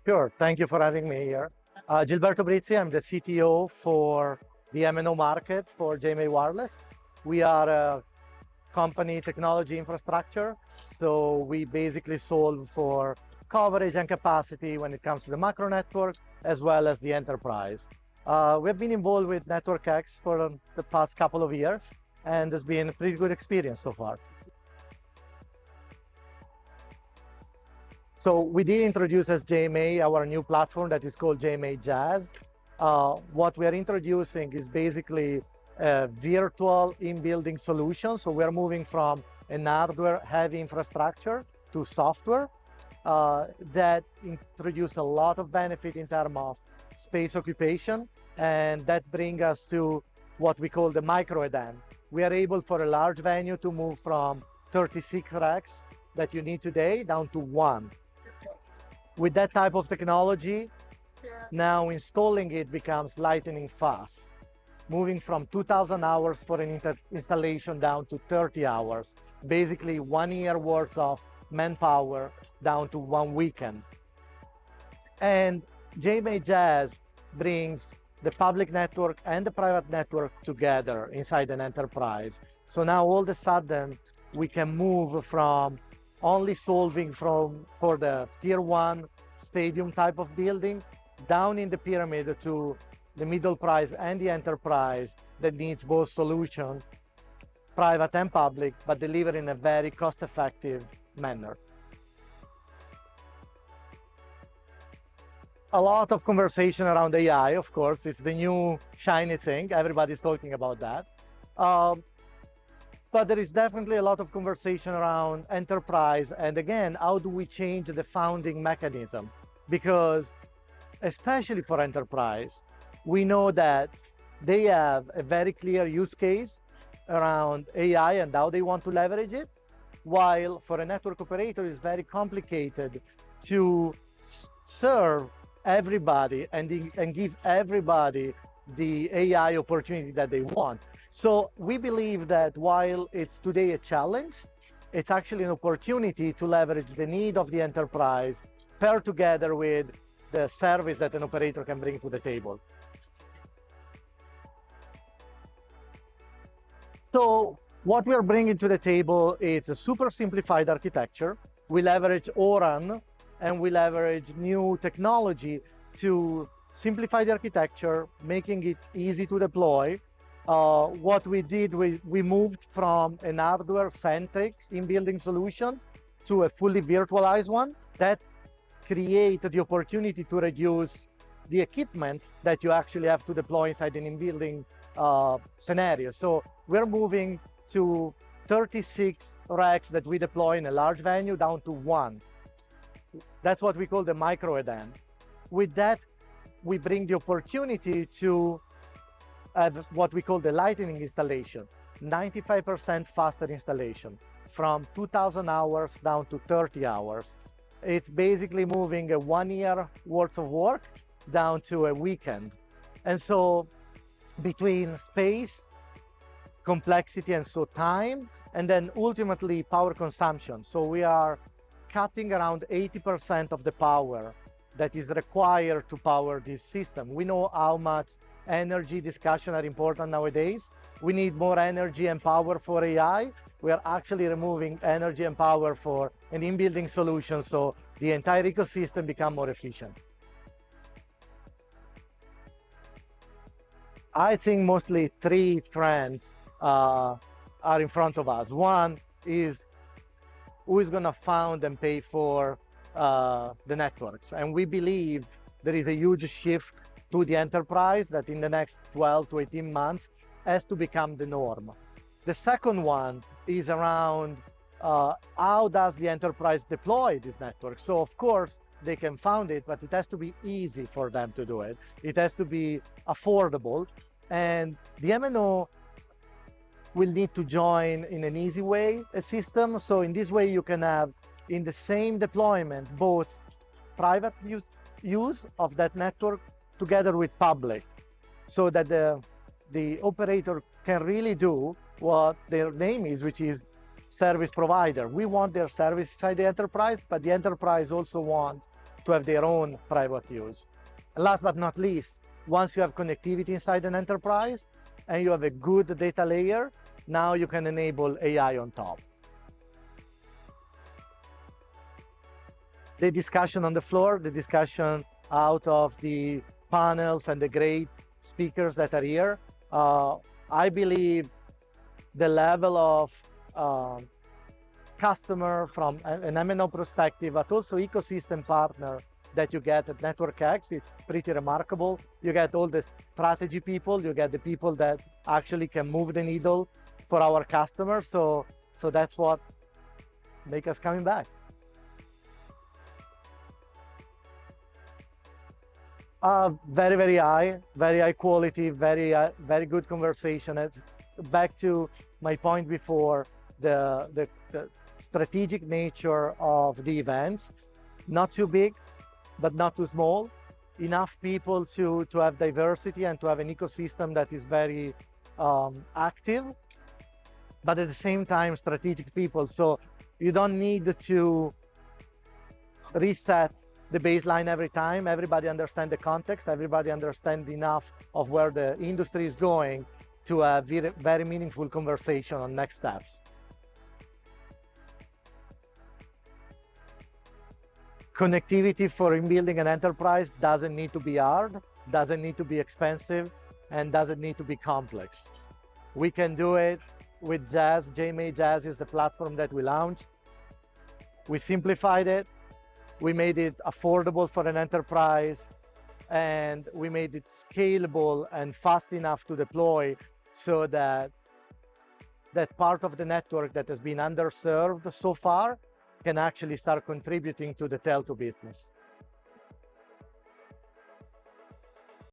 Sure. Thank you for having me here. Gilberto Brizzi, I'm the CTO for the MNO market for JMA Wireless. We are a company technology infrastructure, so we basically solve for coverage and capacity when it comes to the macro network as well as the enterprise. We've been involved with Network X for the past couple of years, and it's been a pretty good experience so far. So we did introduce as JMA our new platform that is called JMA Jazz. What we are introducing is basically a virtual in-building solution. So we're moving from an hardware-heavy infrastructure to software that introduce a lot of benefit in terms of space occupation, and that brings us to what we call the micro EDAN. We are able for a large venue to move from 36 racks that you need today down to one. With that type of technology, now installing it becomes lightning fast, moving from 2,000 hours for an installation down to 30 hours, basically 1 year worth of manpower down to 1 weekend. And JMA Jazz brings the public network and the private network together inside an enterprise. So now all of a sudden, we can move from only solving for the tier 1 stadium type of building down in the pyramid to the middle price and the enterprise that needs both solutions, private and public, but delivered in a very cost-effective manner. A lot of conversation around AI, of course. It's the new shiny thing. Everybody's talking about that. But there is definitely a lot of conversation around enterprise. And again, how do we change the founding mechanism? Because especially for enterprise, we know that they have a very clear use case around AI and how they want to leverage it, while for a network operator, it's very complicated to serve everybody and give everybody the AI opportunity that they want. So we believe that while it's today a challenge, it's actually an opportunity to leverage the need of the enterprise paired together with the service that an operator can bring to the table. So what we are bringing to the table is a super simplified architecture. We leverage ORAN and we leverage new technology to simplify the architecture, making it easy to deploy. What we did, we moved from an hardware-centric in-building solution to a fully virtualized one that created the opportunity to reduce the equipment that you actually have to deploy inside an in-building scenario. So we're moving to 36 racks that we deploy in a large venue down to one. That's what we call the micro EDAN. With that, we bring the opportunity to have what we call the lightning installation, 95% faster installation, from 2,000 hours down to 30 hours. It's basically moving a 1 year worth of work down to a weekend. And so between space, complexity, and so time, and then ultimately power consumption. So we are cutting around 80% of the power that is required to power this system. We know how much energy discussion are important nowadays. We need more energy and power for AI. We are actually removing energy and power for an in-building solution, so the entire ecosystem become more efficient. I think mostly 3 trends are in front of us. One is who is going to found and pay for the networks. And we believe there is a huge shift to the enterprise that in the next 12 to 18 months has to become the norm. The second one is around how does the enterprise deploy this network? So of course, they can found it, but it has to be easy for them to do it. It has to be affordable. And the MNO will need to join in an easy way a system. So in this way, you can have in the same deployment, both private use of that network together with public, so that the operator can really do what their name is, which is service provider. We want their service inside the enterprise, but the enterprise also wants to have their own private use. And last but not least, once you have connectivity inside an enterprise and you have a good data layer, now you can enable AI on top. The discussion on the floor, the discussion out of the panels and the great speakers that are here, I believe the level of customer from an MNO perspective, but also ecosystem partner that you get at NetworkX, it's pretty remarkable. You get all the strategy people, you get the people that actually can move the needle for our customers. So that's what makes us coming back. Very high quality, very good conversation. It's back to my point before, the strategic nature of the events. Not too big, but not too small. Enough people to have diversity and to have an ecosystem that is very active, but at the same time strategic people. So you don't need to reset the baseline every time. Everybody understands the context, everybody understands enough of where the industry is going to have very meaningful conversation on next steps. Connectivity for building an enterprise doesn't need to be hard, doesn't need to be expensive, and doesn't need to be complex. We can do it with Jazz. JMA Jazz is the platform that we launched. We simplified it. We made it affordable for an enterprise, and we made it scalable and fast enough to deploy so that that part of the network that has been underserved so far can actually start contributing to the telco business.